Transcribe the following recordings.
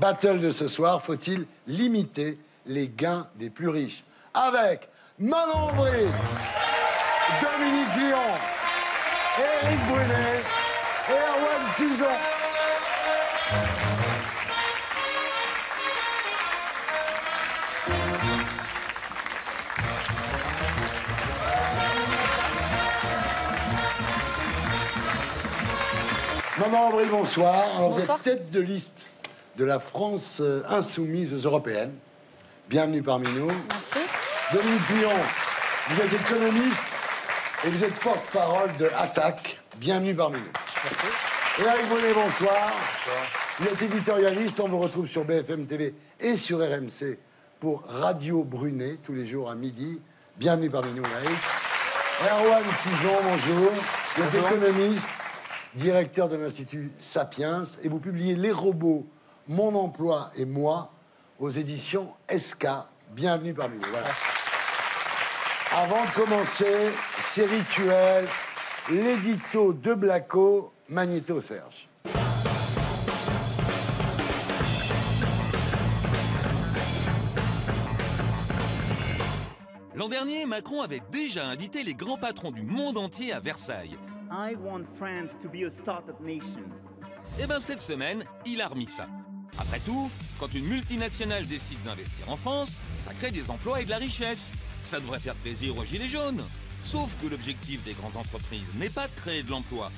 Battle de ce soir, faut-il limiter les gains des plus riches? Avec Manon Aubry, Dominique Lyon, Éric Brunet et Erwan Tison. Maman Aubry, bonsoir. Alors, vous êtes tête de liste de la France insoumise aux européennes. Bienvenue parmi nous. Merci. Dominique Lyon, vous êtes économiste et vous êtes porte-parole de Attaque. Bienvenue parmi nous. Merci. Et Éric Brunet, bonsoir. Vous êtes éditorialiste. On vous retrouve sur BFM TV et sur RMC pour Radio Brunet, tous les jours à midi. Bienvenue parmi nous, Éric. Erwan Tison, bonjour. Vous êtes économiste, directeur de l'Institut Sapiens, et vous publiez Les robots, mon emploi et moi aux éditions SK. Bienvenue parmi nous. Voilà. Avant de commencer, c'est rituel, l'édito de Blacko, Magnéto Serge. L'an dernier, Macron avait déjà invité les grands patrons du monde entier à Versailles. I want France to be a startup nation. Et ben cette semaine, il a remis ça. Après tout, quand une multinationale décide d'investir en France, ça crée des emplois et de la richesse. Ça devrait faire plaisir aux gilets jaunes. Sauf que l'objectif des grandes entreprises n'est pas de créer de l'emploi,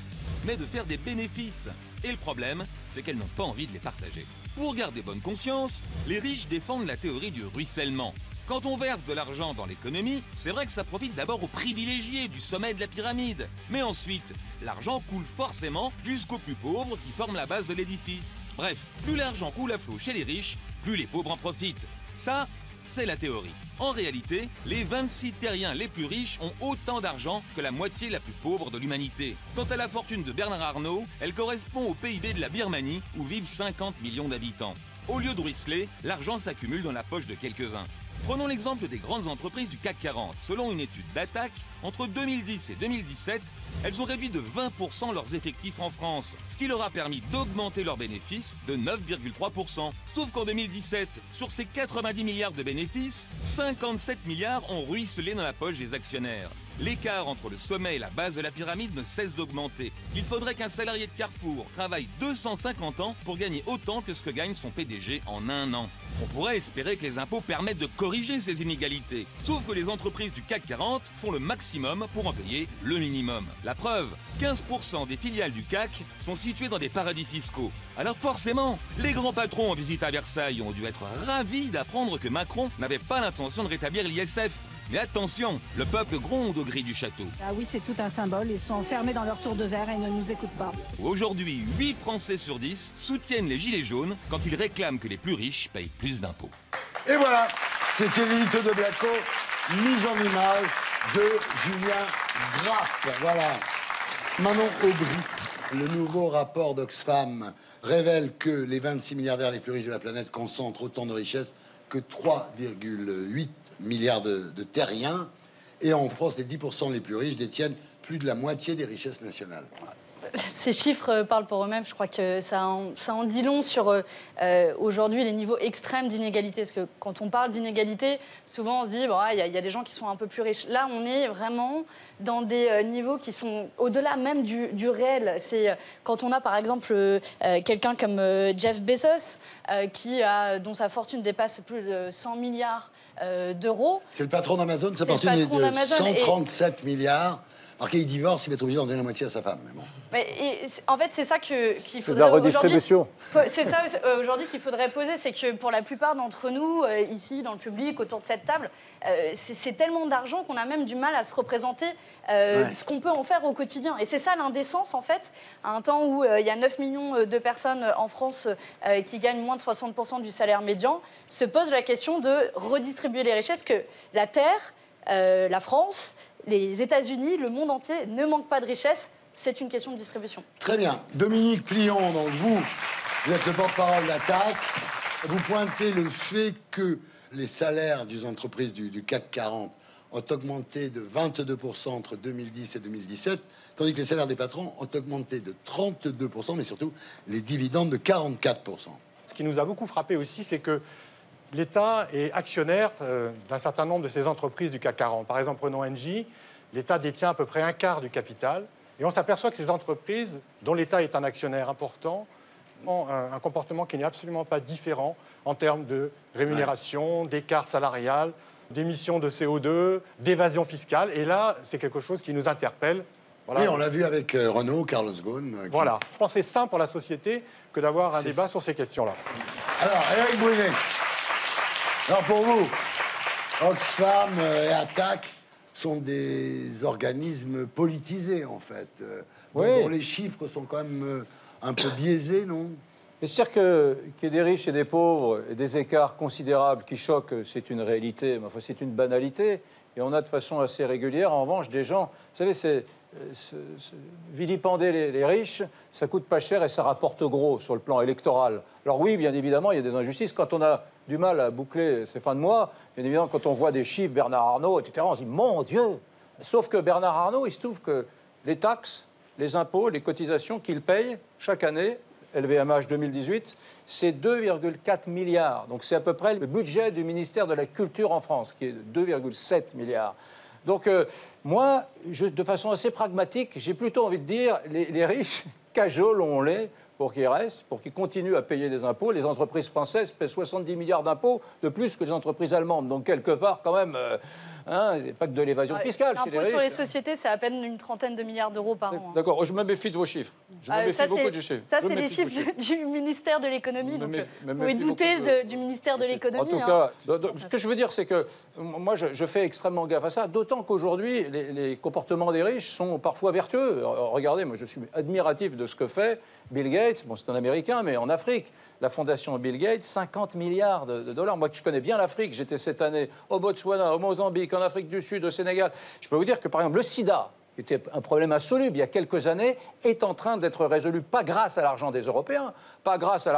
mais de faire des bénéfices. Et le problème, c'est qu'elles n'ont pas envie de les partager. Pour garder bonne conscience, les riches défendent la théorie du ruissellement. Quand on verse de l'argent dans l'économie, c'est vrai que ça profite d'abord aux privilégiés du sommet de la pyramide. Mais ensuite, l'argent coule forcément jusqu'aux plus pauvres qui forment la base de l'édifice. Bref, plus l'argent coule à flot chez les riches, plus les pauvres en profitent. Ça, c'est la théorie. En réalité, les 26 terriens les plus riches ont autant d'argent que la moitié la plus pauvre de l'humanité. Quant à la fortune de Bernard Arnault, elle correspond au PIB de la Birmanie où vivent 50 millions d'habitants. Au lieu de ruisseler, l'argent s'accumule dans la poche de quelques-uns. Prenons l'exemple des grandes entreprises du CAC 40. Selon une étude d'Attaque, entre 2010 et 2017, elles ont réduit de 20% leurs effectifs en France, ce qui leur a permis d'augmenter leurs bénéfices de 9,3%. Sauf qu'en 2017, sur ces 90 milliards de bénéfices, 57 milliards ont ruisselé dans la poche des actionnaires. L'écart entre le sommet et la base de la pyramide ne cesse d'augmenter. Il faudrait qu'un salarié de Carrefour travaille 250 ans pour gagner autant que ce que gagne son PDG en un an. On pourrait espérer que les impôts permettent de corriger ces inégalités. Sauf que les entreprises du CAC 40 font le maximum pour en payer le minimum. La preuve, 15% des filiales du CAC sont situées dans des paradis fiscaux. Alors forcément, les grands patrons en visite à Versailles ont dû être ravis d'apprendre que Macron n'avait pas l'intention de rétablir l'ISF. Mais attention, le peuple gronde au gris du château. Ah oui, c'est tout un symbole. Ils sont enfermés dans leur tour de verre et ne nous écoutent pas. Aujourd'hui, 8 Français sur 10 soutiennent les gilets jaunes quand ils réclament que les plus riches payent plus d'impôts. Et voilà, c'était l'édito de Blacko, mise en image de Julien Grappe. Voilà. Manon Aubry, le nouveau rapport d'Oxfam révèle que les 26 milliardaires les plus riches de la planète concentrent autant de richesses que 3,8 milliards de terriens. Et en France, les 10% les plus riches détiennent plus de la moitié des richesses nationales. Ces chiffres parlent pour eux-mêmes. Je crois que ça en dit long sur aujourd'hui les niveaux extrêmes d'inégalité. Parce que quand on parle d'inégalité, souvent on se dit bon, y a des gens qui sont un peu plus riches. Là, on est vraiment dans des niveaux qui sont au-delà même du réel. C'est quand on a par exemple quelqu'un comme Jeff Bezos, dont sa fortune dépasse plus de 100 milliards d'euros. C'est le patron d'Amazon, sa fortune est de 137 milliards. Alors qu'il divorce, il va être obligé d'en donner la moitié à sa femme. Mais bon. En fait, c'est ça qu'il faudrait... de la redistribution. C'est ça aujourd'hui qu'il faudrait poser, c'est que pour la plupart d'entre nous, ici, dans le public, autour de cette table, c'est tellement d'argent qu'on a même du mal à se représenter ce qu'on peut en faire au quotidien. Et c'est ça l'indécence, en fait, à un temps où il y a 9 millions de personnes en France qui gagnent moins de 60% du salaire médian, se pose la question de redistribuer les richesses, que la Terre, la France, les États-Unis, le monde entier ne manque pas de richesses. C'est une question de distribution. Très bien. Dominique Plion, donc vous êtes le porte-parole d'Attaque. Vous pointez le fait que les salaires des entreprises du CAC 40 ont augmenté de 22% entre 2010 et 2017, tandis que les salaires des patrons ont augmenté de 32%, mais surtout les dividendes de 44%. Ce qui nous a beaucoup frappé aussi, c'est que l'État est actionnaire d'un certain nombre de ces entreprises du CAC 40. Par exemple, prenons Engie, l'État détient à peu près un quart du capital. Et on s'aperçoit que ces entreprises, dont l'État est un actionnaire important, ont un comportement qui n'est absolument pas différent en termes de rémunération, d'écart salarial, d'émissions de CO2, d'évasion fiscale. Et là, c'est quelque chose qui nous interpelle. Voilà. Oui, on l'a vu avec Renault, Carlos Ghosn. Voilà. Je pense que c'est sain pour la société que d'avoir un débat sur ces questions-là. Alors, Éric Brunet. Alors, pour vous, Oxfam et Attac sont des organismes politisés, en fait, dont les chiffres sont quand même un peu biaisés, non? Mais c'est-à-dire qu'il y ait des riches et des pauvres et des écarts considérables qui choquent, c'est une réalité, mais enfin, c'est une banalité. Et on a de façon assez régulière, en revanche, des gens... Vous savez, vilipender les riches, ça coûte pas cher et ça rapporte gros sur le plan électoral. Alors oui, bien évidemment, il y a des injustices. Quand on a du mal à boucler ses fins de mois, bien évidemment, quand on voit des chiffres, Bernard Arnault, etc., on se dit, mon Dieu! Sauf que Bernard Arnault, il se trouve que les taxes, les impôts, les cotisations qu'il paye chaque année, LVMH 2018, c'est 2,4 milliards. Donc c'est à peu près le budget du ministère de la Culture en France, qui est de 2,7 milliards. Donc moi, de façon assez pragmatique, j'ai plutôt envie de dire, les riches, cajolons-les pour qu'ils restent, pour qu'ils continuent à payer des impôts. Les entreprises françaises paient 70 milliards d'impôts de plus que les entreprises allemandes. Donc quelque part, quand même... pas que de l'évasion fiscale chez les riches. L'impôt sur les sociétés, c'est à peine une trentaine de milliards d'euros par an. D'accord, je me méfie de vos chiffres. Je me méfie beaucoup de chiffres. Ça, c'est les chiffres du ministère de l'économie. Donc, vous pouvez douter du ministère de l'économie. En tout cas, ce que je veux dire, c'est que moi, je fais extrêmement gaffe à ça, d'autant qu'aujourd'hui, les comportements des riches sont parfois vertueux. Regardez, moi, je suis admiratif de ce que fait Bill Gates. Bon, c'est un Américain, mais en Afrique, la fondation Bill Gates, 50 milliards de dollars. Moi, je connais bien l'Afrique. J'étais cette année au Botswana, au Mozambique, en Afrique du Sud, au Sénégal. Je peux vous dire que, par exemple, le sida, qui était un problème insoluble il y a quelques années, est en train d'être résolu, pas grâce à l'argent des Européens, pas grâce à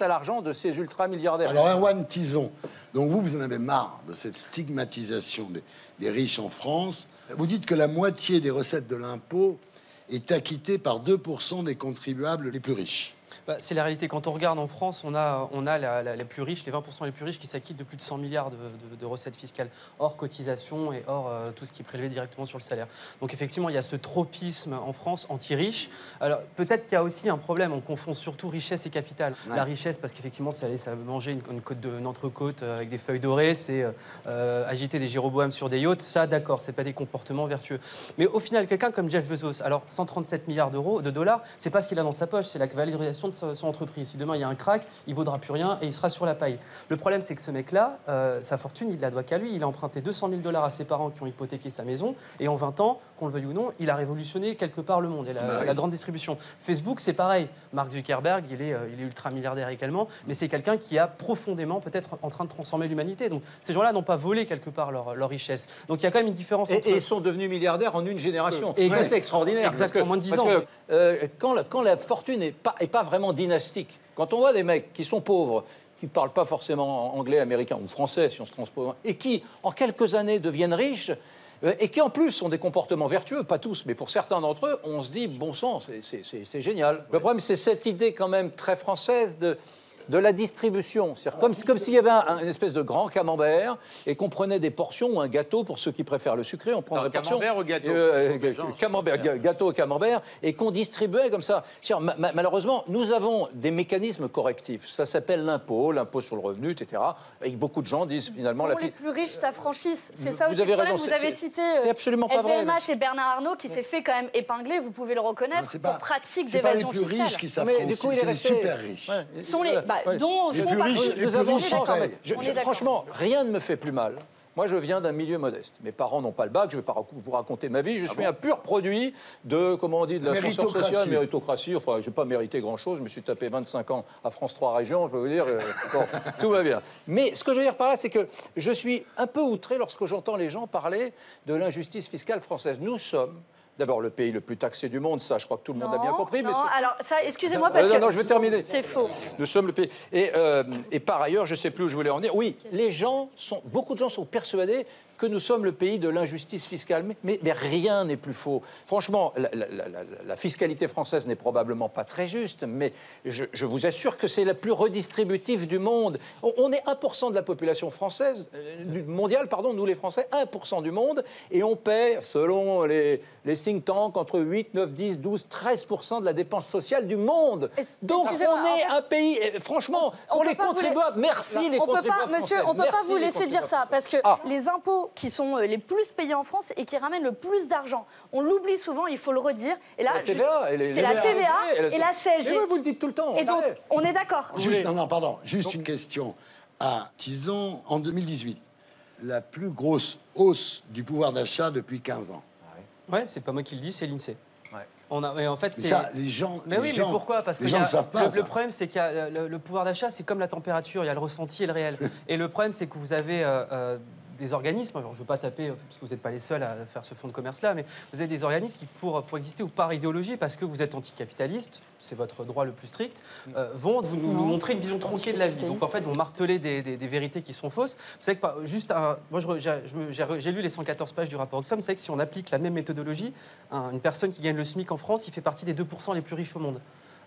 l'argent de ces ultra-milliardaires. Alors, Erwan Tison, donc vous en avez marre de cette stigmatisation des riches en France. Vous dites que la moitié des recettes de l'impôt est acquittée par 2% des contribuables les plus riches. C'est la réalité. Quand on regarde en France, on a les plus riches, les 20% les plus riches qui s'acquittent de plus de 100 milliards de recettes fiscales, hors cotisation et hors tout ce qui est prélevé directement sur le salaire. Donc effectivement, il y a ce tropisme en France anti-riche. Alors peut-être qu'il y a aussi un problème, on confond surtout richesse et capital. Ouais. La richesse, parce qu'effectivement, c'est aller manger une entrecôte avec des feuilles dorées, c'est agiter des gyroboames sur des yachts, ça d'accord, c'est pas des comportements vertueux. Mais au final, quelqu'un comme Jeff Bezos, alors 137 milliards de dollars, c'est pas ce qu'il a dans sa poche, c'est la valorisation de son entreprise. Si demain il y a un crack, il vaudra plus rien et il sera sur la paille. Le problème, c'est que ce mec-là, sa fortune, il la doit qu'à lui. Il a emprunté 200 000 $ à ses parents qui ont hypothéqué sa maison et en 20 ans, qu'on le veuille ou non, il a révolutionné quelque part le monde et la grande distribution. Facebook, c'est pareil. Mark Zuckerberg, il est ultra milliardaire également, mais c'est quelqu'un qui a profondément peut-être en train de transformer l'humanité. Donc ces gens-là n'ont pas volé quelque part leur richesse. Donc il y a quand même une différence entre... Et ils sont devenus milliardaires en une génération. Ça, c'est extraordinaire. Exactement, moins de 10 ans. Quand la fortune n'est pas vraiment dynastique, quand on voit des mecs qui sont pauvres, qui ne parlent pas forcément anglais, américain ou français, si on se transpose, et qui, en quelques années, deviennent riches, et qui, en plus, ont des comportements vertueux, pas tous, mais pour certains d'entre eux, on se dit, bon sang, c'est génial. Le problème, c'est cette idée quand même très française de la distribution. C'est comme s'il y avait une espèce de grand camembert et qu'on prenait des portions ou un gâteau, pour ceux qui préfèrent le sucré, on prend des portions. Camembert ou gâteau gâteau au camembert, et qu'on distribuait comme ça. Malheureusement, nous avons des mécanismes correctifs. Ça s'appelle l'impôt sur le revenu, etc. Et beaucoup de gens disent finalement... Pour les plus riches, s'affranchissent. C'est ça aussi le problème. Vous avez cité c'est absolument pas vrai. LVMH et Bernard Arnault qui s'est fait quand même épingler, vous pouvez le reconnaître, pour pratique d'évasion fiscale. C'est pas les plus riches qui s'affranchissent, c'est les super riches. Sont les... dont les font plus riches, partie. les plus riches, franchement, rien ne me fait plus mal. Moi, je viens d'un milieu modeste. Mes parents n'ont pas le bac, je ne vais pas vous raconter ma vie. Je suis un pur produit de, comment on dit, de l'ascenseur social, méritocratie. Enfin, je n'ai pas mérité grand-chose. Je me suis tapé 25 ans à France 3 Régions, je peux vous dire. Bon, tout va bien. Mais ce que je veux dire par là, c'est que je suis un peu outré lorsque j'entends les gens parler de l'injustice fiscale française. Nous sommes... D'abord, le pays le plus taxé du monde, ça, je crois que tout le monde a bien compris. Non, alors, ça, excusez-moi, parce que... Non, je vais terminer. C'est faux. Nous sommes le pays... Et par ailleurs, je ne sais plus où je voulais en venir. Oui, beaucoup de gens sont persuadés que nous sommes le pays de l'injustice fiscale. Mais rien n'est plus faux. Franchement, la fiscalité française n'est probablement pas très juste, mais je vous assure que c'est la plus redistributive du monde. On est 1% de la population française, mondiale, pardon, nous les Français, 1% du monde, et on paie, selon les think tanks, entre 8, 9, 10, 12, 13% de la dépense sociale du monde. Donc on est un pays, franchement, pour les contribuables, merci les contribuables français. Monsieur, on ne peut pas vous laisser dire ça, parce que les impôts qui sont les plus payés en France et qui ramènent le plus d'argent, on l'oublie souvent, il faut le redire. Et là, c'est la TVA et la CSG. Et vous le dites tout le temps. Et donc, on est d'accord. Juste une question. Disons, en 2018, la plus grosse hausse du pouvoir d'achat depuis 15 ans. Ouais, c'est pas moi qui le dis, c'est l'INSEE. Mais en fait, ça, les gens. Mais oui, mais pourquoi? Parce que les gens ne savent pas. Le problème, c'est qu'il y a le pouvoir d'achat, c'est comme la température, il y a le ressenti et le réel. Et le problème, c'est que vous avez des organismes, alors je ne veux pas taper, parce que vous n'êtes pas les seuls à faire ce fonds de commerce-là, mais vous avez des organismes qui, pour exister ou par idéologie, parce que vous êtes anticapitaliste, c'est votre droit le plus strict, vont nous montrer une vision tronquée de la vie. Donc en fait, vont marteler des vérités qui sont fausses. Vous savez que moi, j'ai lu les 114 pages du rapport Oxfam, vous savez que si on applique la même méthodologie, une personne qui gagne le SMIC en France, il fait partie des 2% les plus riches au monde.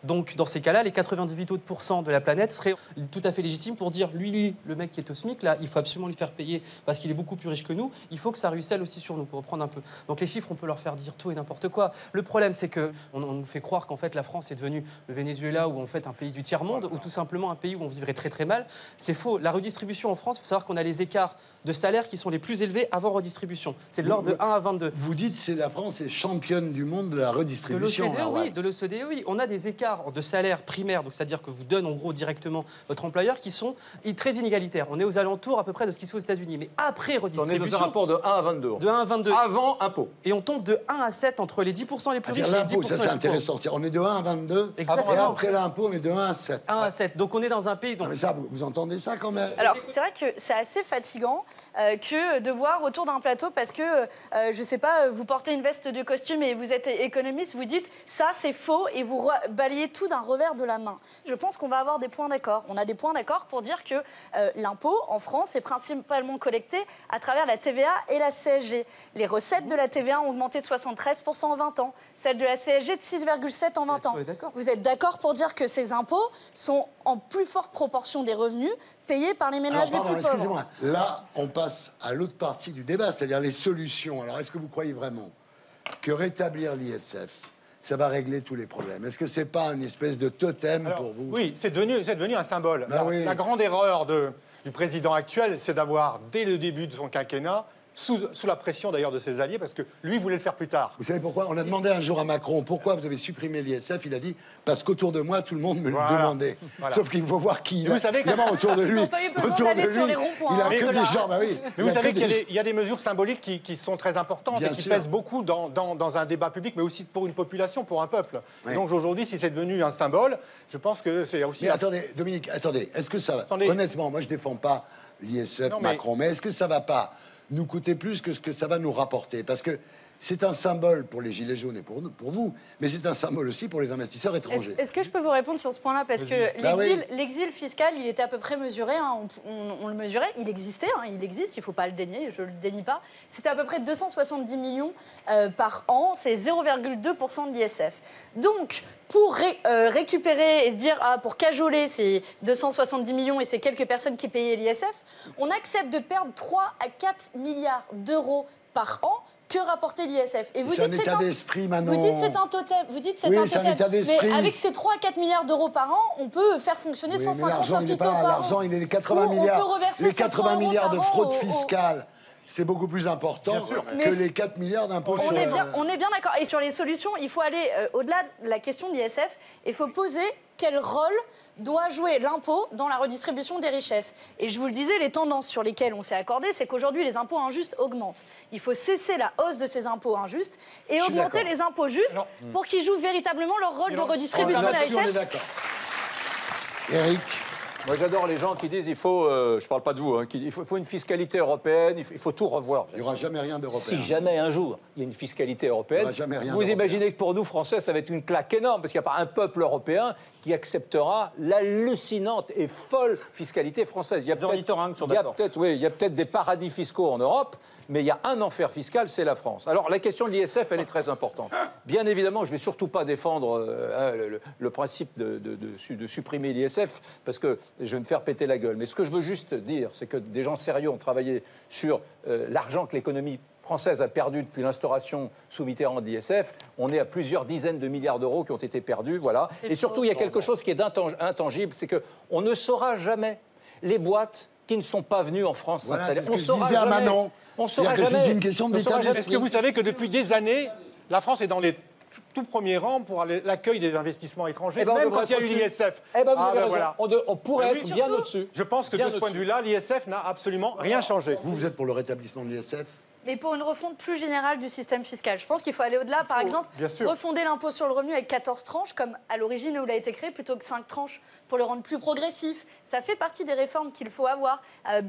Donc, dans ces cas-là, les 98 autres % de la planète seraient tout à fait légitimes pour dire, lui, le mec qui est au SMIC, là, il faut absolument lui faire payer parce qu'il est beaucoup plus riche que nous. Il faut que ça ruisselle aussi sur nous, pour reprendre un peu. Donc, les chiffres, on peut leur faire dire tout et n'importe quoi. Le problème, c'est qu'on nous fait croire qu'en fait, la France est devenue le Venezuela ou en fait un pays du tiers-monde ou tout simplement un pays où on vivrait très très mal. C'est faux. La redistribution en France, il faut savoir qu'on a les écarts de salaire qui sont les plus élevés avant redistribution. C'est de l'ordre de 1 à 22. Vous dites que la France est championne du monde de la redistribution. De l'OCDE, oui. On a des écarts de salaire primaire, donc c'est-à-dire que vous donne en gros directement votre employeur, qui sont très inégalitaires. On est aux alentours à peu près de ce qui se fait aux États-Unis. Mais après redistribution... On est dans un rapport de 1 à 22. De 1 à 22. Avant impôt. Et on tombe de 1 à 7 entre les 10% les plus riches et les 10% les plus pauvres. Ça, c'est intéressant. On est de 1 à 22. Exactement. Et après l'impôt, on est de 1 à 7. 1 à 7. Donc on est dans un pays... Donc... Non, mais ça, vous entendez ça quand même? Alors, c'est vrai que c'est assez fatigant que de voir autour d'un plateau, parce que, je sais pas, vous portez une veste de costume et vous êtes économiste, vous dites ça c'est faux et vous balayez tout d'un revers de la main. Je pense qu'on va avoir des points d'accord. On a des points d'accord pour dire que l'impôt en France est principalement collecté à travers la TVA et la CSG. Les recettes de la TVA ont augmenté de 73% en 20 ans, celles de la CSG de 6,7% en 20 ans. Vous êtes d'accord pour dire que ces impôts sont en plus forte proportion des revenus payés par les ménages les plus pauvres? Excusez-moi. Là, on passe à l'autre partie du débat, c'est-à-dire les solutions. Alors, est-ce que vous croyez vraiment que rétablir l'ISF, ça va régler tous les problèmes? Est-ce que c'est pas une espèce de totem pour vous? Oui, c'est devenu un symbole. La grande erreur du président actuel, c'est d'avoir, dès le début de son quinquennat, sous la pression d'ailleurs de ses alliés, parce que lui voulait le faire plus tard. Vous savez pourquoi? On a demandé un jour à Macron, pourquoi vous avez supprimé l'ISF? Il a dit, parce qu'autour de moi, tout le monde me le demandait. Voilà. Sauf qu'il faut voir qui il a. Vous savez évidemment, autour de lui, il a que des gens, bah oui. Mais vous savez qu'il y a des mesures symboliques qui sont très importantes et qui pèsent beaucoup dans un débat public, mais aussi pour une population, pour un peuple. Oui. Donc aujourd'hui, si c'est devenu un symbole, je pense que c'est aussi... Mais attendez, Dominique, est-ce que ça va... Honnêtement, moi je défends pas l'ISF, Macron, mais est-ce que ça va pas nous coûter plus que ce que ça va nous rapporter? Parce que c'est un symbole pour les Gilets jaunes et pour vous, mais c'est un symbole aussi pour les investisseurs étrangers. Est-ce que je peux vous répondre sur ce point-là? Parce que l'exil fiscal, il était à peu près mesuré, hein, on le mesurait, il existait, hein, il existe, il ne faut pas le dénier, je ne le dénie pas. C'était à peu près 270 millions par an, c'est 0,2% de l'ISF. Donc, pour récupérer et se dire, pour cajoler ces 270 millions et ces quelques personnes qui payaient l'ISF, on accepte de perdre 3 à 4 milliards d'euros par an. Que rapportait l'ISF? Et vous dites c'est un état d'esprit, Manon. Vous dites c'est un totem. Vous dites c'est un totem. Mais avec ces 3 à 4 milliards d'euros par an, on peut faire fonctionner 150 hôpitaux par an. L'argent, il est les 80 milliards. Les 80 milliards de fraude fiscale. C'est beaucoup plus important que les 4 milliards d'impôts sur... On est bien d'accord. Et sur les solutions, il faut aller au-delà de la question de l'ISF. Il faut poser quel rôle doit jouer l'impôt dans la redistribution des richesses. Et je vous le disais, les tendances sur lesquelles on s'est accordé, c'est qu'aujourd'hui, les impôts injustes augmentent. Il faut cesser la hausse de ces impôts injustes et augmenter les impôts justes pour qu'ils jouent véritablement leur rôle de redistribution des richesses. Éric, Moi, j'adore les gens qui disent il faut, je parle pas de vous, hein, il faut une fiscalité européenne, il faut tout revoir. Il n'y aura jamais rien d'européen. Si jamais un jour il y a une fiscalité européenne, vous imaginez que pour nous, Français, ça va être une claque énorme, parce qu'il n'y a pas un peuple européen qui acceptera l'hallucinante et folle fiscalité française. Il y a peut-être des paradis fiscaux en Europe, mais il y a un enfer fiscal, c'est la France. Alors, la question de l'ISF, elle est très importante. Bien évidemment, je ne vais surtout pas défendre le principe de supprimer l'ISF, parce que je vais me faire péter la gueule. Mais ce que je veux juste dire, c'est que des gens sérieux ont travaillé sur l'argent que l'économie française a perdu depuis l'instauration sous Mitterrand de l'ISF. On est à plusieurs dizaines de milliards d'euros qui ont été perdus, voilà. Et surtout, il y a quelque chose qui est intangible, c'est qu'on ne saura jamais les boîtes qui ne sont pas venues en France s'installer. On saura jamais. On saura jamais. C'est une question de l'état d'esprit. Est-ce que vous savez que depuis des années, la France est dans les tout premiers rangs pour l'accueil des investissements étrangers, même quand il y a eu l'ISF. Voilà. On pourrait être bien au-dessus. Je pense que de ce point de vue-là, l'ISF n'a absolument rien changé. Vous êtes pour le rétablissement de l'ISF? Mais pour une refonte plus générale du système fiscal. Je pense qu'il faut aller au-delà. Par exemple, refonder l'impôt sur le revenu avec 14 tranches, comme à l'origine où il a été créé, plutôt que 5 tranches, pour le rendre plus progressif. Ça fait partie des réformes qu'il faut avoir.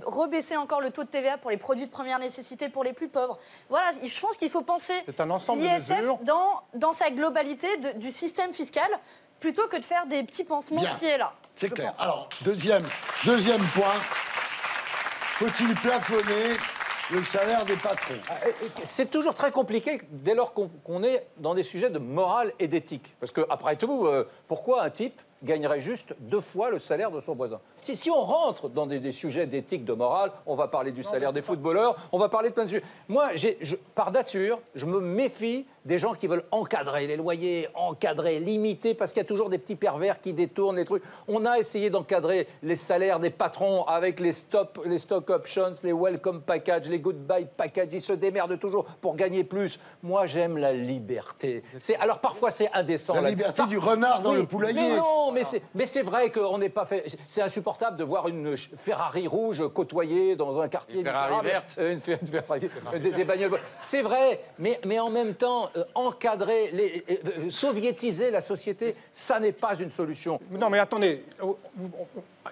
Rebaisser encore le taux de TVA pour les produits de première nécessité pour les plus pauvres. Voilà, je pense qu'il faut penser l'ISF dans sa globalité du système fiscal, plutôt que de faire des petits pansements ci et là. C'est clair. Alors, deuxième point, faut-il plafonner le salaire des patrons? C'est toujours très compliqué dès lors qu'on est dans des sujets de morale et d'éthique. Parce que, après tout, pourquoi un type gagnerait juste 2 fois le salaire de son voisin? Si on rentre dans des sujets d'éthique, de morale, on va parler du salaire des footballeurs, on va parler de plein de sujets. Moi, par nature, je me méfie des gens qui veulent encadrer les loyers, encadrer, limiter, parce qu'il y a toujours des petits pervers qui détournent les trucs. On a essayé d'encadrer les salaires des patrons avec les stock options, les welcome packages, les goodbye packages. Ils se démerdent toujours pour gagner plus. Moi, j'aime la liberté. Alors, parfois, c'est indécent. La liberté du renard dans le poulailler. Mais non, mais c'est vrai qu'on n'est pas fait... C'est insupportable de voir une Ferrari rouge côtoyer dans un quartier... Une Ferrari verte. Des bagnoles. C'est vrai, mais en même temps, encadrer, soviétiser la société, ça n'est pas une solution. Non, mais attendez,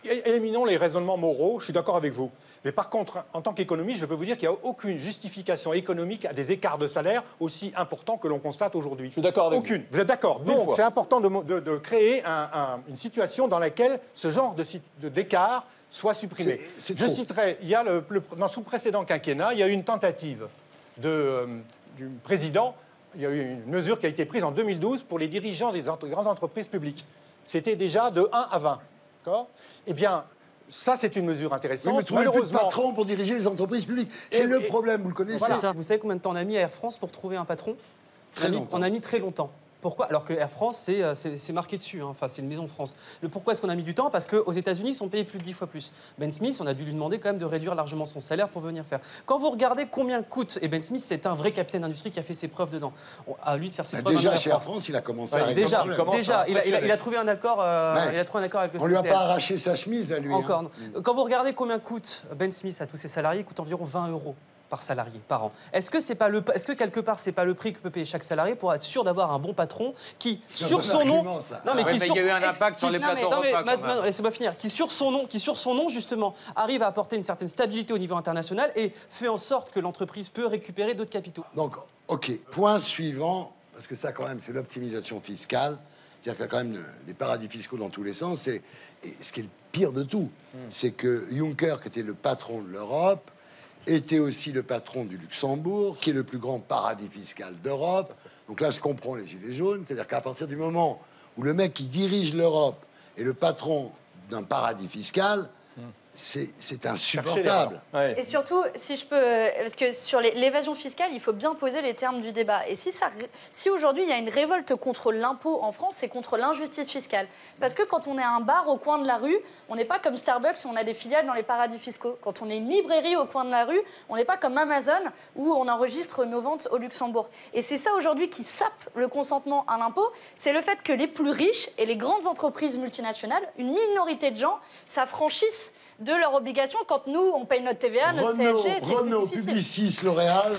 éliminons les raisonnements moraux, je suis d'accord avec vous. Mais par contre, en tant qu'économiste, je peux vous dire qu'il n'y a aucune justification économique à des écarts de salaire aussi importants que l'on constate aujourd'hui. Je suis d'accord avec vous. Vous êtes d'accord? Donc, c'est important de créer une situation dans laquelle ce genre d'écart soit supprimé. Je citerai, dans le précédent quinquennat, il y a eu une tentative du président, il y a eu une mesure qui a été prise en 2012 pour les dirigeants des grandes entreprises publiques. C'était déjà de 1 à 20. D'accord? Eh bien, ça, c'est une mesure intéressante. Mais trouver plus de patrons pour diriger les entreprises publiques. C'est le problème, vous le connaissez. Voilà. Vous savez combien de temps on a mis à Air France pour trouver un patron? On a mis très longtemps. Pourquoi? Alors que Air France, c'est marqué dessus, hein. Enfin, c'est une maison France. Pourquoi est-ce qu'on a mis du temps? Parce qu'aux États-Unis, ils sont payés plus de 10 fois plus. Ben Smith, on a dû lui demander quand même de réduire largement son salaire pour venir faire. Quand vous regardez combien coûte, et Ben Smith, c'est un vrai capitaine d'industrie qui a fait ses preuves dedans. À lui de faire ses preuves. Déjà, chez Air France, il a commencé à régler le problème. Déjà, il a trouvé un accord. Il a trouvé un accord avec le CNTR. On lui a pas arraché sa chemise à lui. Encore. Hein. Quand vous regardez combien coûte Ben Smith à tous ses salariés, il coûte environ 20 € par salarié, par an. Est-ce que quelque part, c'est pas le prix que peut payer chaque salarié pour être sûr d'avoir un bon patron qui, sur son nom... Non, mais il y a eu un impact sur les plateaux repas. Laissez-moi finir. Qui, sur son nom, justement, arrive à apporter une certaine stabilité au niveau international et fait en sorte que l'entreprise peut récupérer d'autres capitaux. Donc, OK. Point suivant, parce que ça, quand même, c'est l'optimisation fiscale. C'est-à-dire qu'il y a quand même des paradis fiscaux dans tous les sens. Et ce qui est le pire de tout, c'est que Juncker, qui était le patron de l'Europe, était aussi le patron du Luxembourg, qui est le plus grand paradis fiscal d'Europe. Donc là, je comprends les gilets jaunes. C'est-à-dire qu'à partir du moment où le mec qui dirige l'Europe est le patron d'un paradis fiscal, c'est insupportable. Ouais. Et surtout, si je peux... Parce que sur l'évasion fiscale, il faut bien poser les termes du débat. Et si aujourd'hui, il y a une révolte contre l'impôt en France, c'est contre l'injustice fiscale. Parce que quand on est un bar au coin de la rue, on n'est pas comme Starbucks où on a des filiales dans les paradis fiscaux. Quand on est une librairie au coin de la rue, on n'est pas comme Amazon où on enregistre nos ventes au Luxembourg. Et c'est ça aujourd'hui qui sape le consentement à l'impôt. C'est le fait que les plus riches et les grandes entreprises multinationales, une minorité de gens, s'affranchissent de leurs obligations quand nous, on paye notre TVA, notre CSG, c'est plus Renault, difficile. Publicis, L'Oréal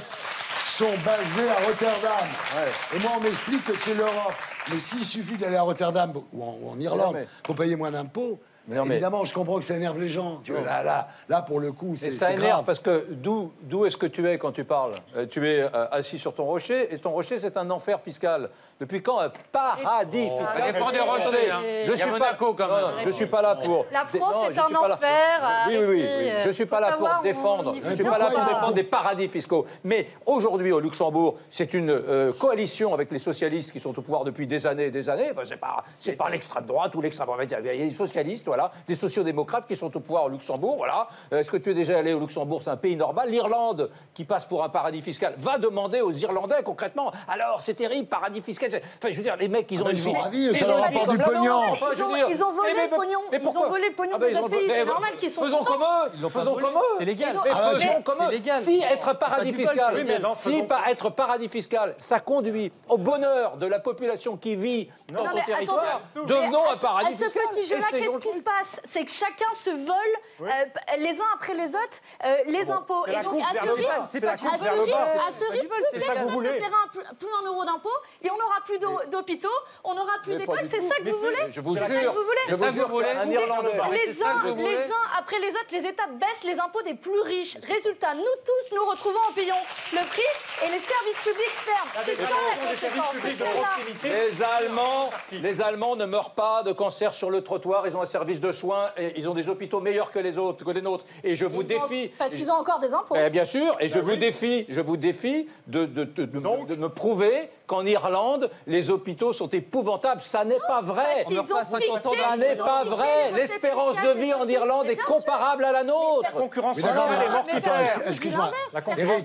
sont basés à Rotterdam. Ouais. Et moi, on m'explique que c'est l'Europe. Mais s'il suffit d'aller à Rotterdam ou en Irlande pour payer moins d'impôts, Évidemment, je comprends que ça énerve les gens. Tu vois, là, pour le coup, c'est ça énerve grave. parce que d'où est-ce que tu es quand tu parles? Tu es assis sur ton rocher et ton rocher, c'est un enfer fiscal. Depuis quand un paradis fiscal? Ça dépend des rochers. Hein. Je suis Monaco, quand même. Je suis pas là pour. La France est un enfer. Oui. Je suis pas là pour défendre. Je suis pas là pour défendre des paradis fiscaux. Mais aujourd'hui, au Luxembourg, c'est une coalition avec les socialistes qui sont au pouvoir depuis des années et des années. Enfin, c'est pas l'extrême droite ou l'extrême droite. Il y a des socialistes, voilà, des sociodémocrates qui sont au pouvoir au Luxembourg. Voilà. Est-ce que tu es déjà allé au Luxembourg? C'est un pays normal. L'Irlande, qui passe pour un paradis fiscal, va demander aux Irlandais concrètement. Alors, c'est terrible, paradis fiscal. Enfin, je veux dire, les mecs, ils ont ils sont ravis, ça leur rapporte du pognon. Ils ont volé le pognon. Ils ont volé le pognon des autres pays. C'est normal qu'ils sont Faisons comme eux. Faisons comme eux. C'est légal. Faisons comme eux. Si être paradis fiscal, être paradis fiscal, ça conduit au bonheur de la population qui vit dans ton territoire, devenons un paradis fiscal. À ce petit jeu-là, qu'est-ce qui se passe? C'est que chacun se vole les uns après les autres les impôts. Et donc, à ce rythme, plus personne ne paiera plus un euro d'impôt et on n'aura plus d'hôpitaux, on n'aura plus d'écoles. C'est ça que vous voulez? Je vous jure, un Irlandais. Les uns après les autres, les États baissent les impôts des plus riches. Résultat, nous tous nous retrouvons en payant le prix et les services publics ferment. C'est ça la conséquence. Les Allemands ne meurent pas de cancer sur le trottoir. Ils ont un service de soins et ils ont des hôpitaux meilleurs que les nôtres. Et je vous défie. Parce qu'ils ont encore des impôts. Bien sûr. Et je vous défie de me prouver qu'en Irlande, les hôpitaux sont épouvantables. Ça n'est pas vrai. Ça n'est pas vrai. L'espérance de vie en Irlande est comparable à la nôtre. La concurrence excuse-moi.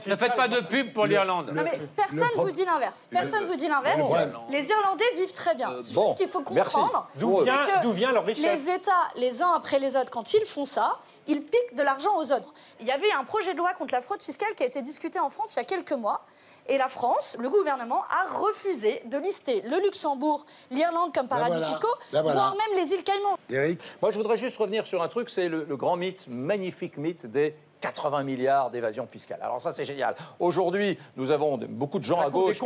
Ne faites pas de pub pour l'Irlande. Non mais personne ne vous dit l'inverse. Personne ne vous dit l'inverse. Les Irlandais vivent très bien. C'est juste qu'il faut comprendre. D'où vient leur richesse? Les États, les uns après les autres, quand ils font ça, ils piquent de l'argent aux autres. Il y avait un projet de loi contre la fraude fiscale qui a été discuté en France il y a quelques mois. Et la France, le gouvernement, a refusé de lister le Luxembourg, l'Irlande comme paradis fiscaux, voire même les îles Caïmans. Éric ? Moi, je voudrais juste revenir sur un truc, c'est le grand mythe, magnifique mythe des 80 milliards d'évasion fiscale. Alors ça, c'est génial. Aujourd'hui, nous avons beaucoup de gens à gauche qui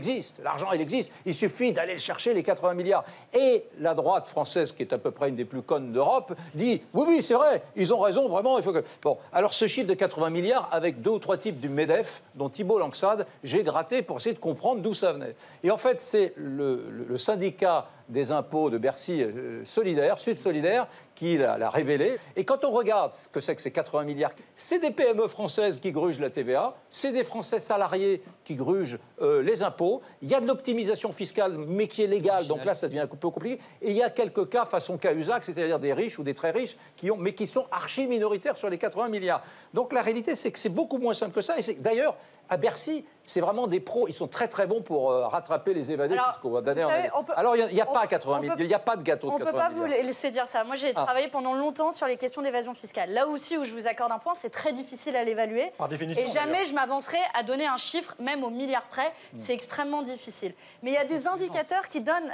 disent l'argent, il existe. Il suffit d'aller le chercher, les 80 milliards. Et la droite française, qui est à peu près une des plus connes d'Europe, dit oui, c'est vrai, ils ont raison, vraiment, il faut que... Bon, alors ce chiffre de 80 milliards, avec 2 ou 3 types du MEDEF, dont Thibault Langsade, j'ai gratté pour essayer de comprendre d'où ça venait. Et en fait, c'est le syndicat des impôts de Bercy solidaire, Sud Solidaire, qui l'a révélé. Et quand on regarde ce que c'est que ces 80 milliards, c'est des PME françaises qui grugent la TVA, c'est des Français salariés qui grugent les impôts, il y a de l'optimisation fiscale, mais qui est légale, donc là, ça devient un peu compliqué. Et il y a quelques cas façon Cahuzac, c'est-à-dire des riches ou des très riches, mais qui sont archi-minoritaires sur les 80 milliards. Donc la réalité, c'est que c'est beaucoup moins simple que ça. Et d'ailleurs, à Bercy, c'est vraiment des pros. Ils sont très très bons pour rattraper les évadés fiscaux. Alors, il n'y a pas 80 000, il n'y a pas de gâteau de 80 000. On ne peut pas vous laisser dire ça. Moi, j'ai travaillé pendant longtemps sur les questions d'évasion fiscale. Là aussi où je vous accorde un point, c'est très difficile à l'évaluer. Par définition. Et jamais je m'avancerai à donner un chiffre, même au milliard près. C'est extrêmement difficile. Mais il y a des indicateurs qui donnent,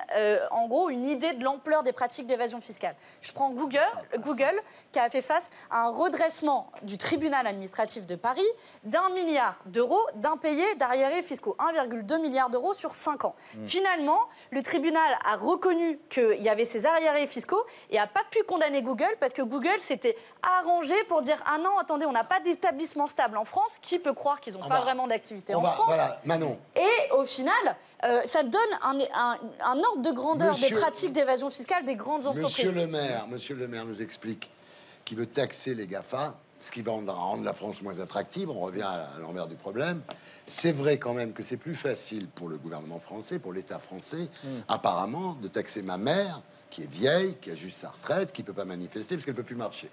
en gros, une idée de l'ampleur des pratiques d'évasion fiscale. Je prends Google, qui a fait face à un redressement du tribunal administratif de Paris d'1 milliard d'euros d'impayés d'arriérés fiscaux. 1,2 milliard d'euros sur 5 ans. Finalement, le tribunal a reconnu qu'il y avait ces arriérés fiscaux et n'a pas pu condamner Google parce que Google s'était arrangé pour dire « Ah non, attendez, on n'a pas d'établissement stable en France. Qui peut croire qu'ils n'ont pas vraiment d'activité en France ?» Voilà, Manon. Et au final, ça donne un ordre de grandeur des pratiques d'évasion fiscale des grandes entreprises. Monsieur le maire nous explique qu'il veut taxer les GAFA, ce qui va rendre la France moins attractive. On revient à l'envers du problème. C'est vrai quand même que c'est plus facile pour le gouvernement français, pour l'État français, apparemment, de taxer ma mère, qui est vieille, qui a juste sa retraite, qui ne peut pas manifester parce qu'elle ne peut plus marcher.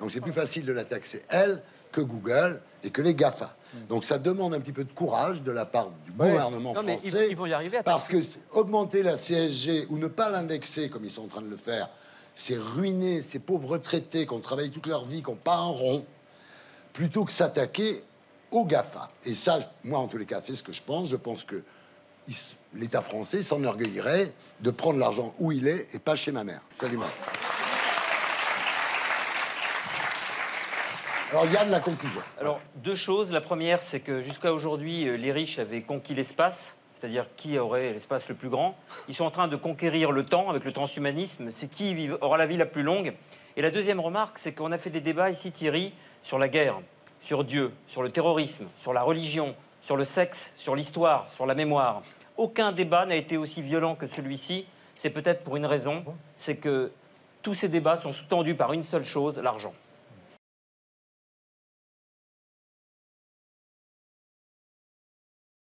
Donc c'est plus facile de la taxer, elle, que Google et que les GAFA. Donc ça demande un petit peu de courage de la part du gouvernement français. Ils vont y arriver. Parce que augmenter la CSG ou ne pas l'indexer, comme ils sont en train de le faire, c'est ruiner ces pauvres retraités qui ont travaillé toute leur vie, qui n'ont pas un rond, plutôt que s'attaquer aux GAFA. Et ça, moi, en tous les cas, c'est ce que je pense. Je pense que l'État français s'enorgueillirait de prendre l'argent où il est et pas chez ma mère. Salut, Marc. Alors, Yann, la conclusion. Alors, 2 choses. La première, c'est que jusqu'à aujourd'hui, les riches avaient conquis l'espace. c'est-à-dire qui aurait l'espace le plus grand. Ils sont en train de conquérir le temps avec le transhumanisme. C'est qui aura la vie la plus longue. Et la deuxième remarque, c'est qu'on a fait des débats ici, Thierry, sur la guerre, sur Dieu, sur le terrorisme, sur la religion, sur le sexe, sur l'histoire, sur la mémoire. Aucun débat n'a été aussi violent que celui-ci. C'est peut-être pour une raison, c'est que tous ces débats sont sous-tendus par une seule chose, l'argent.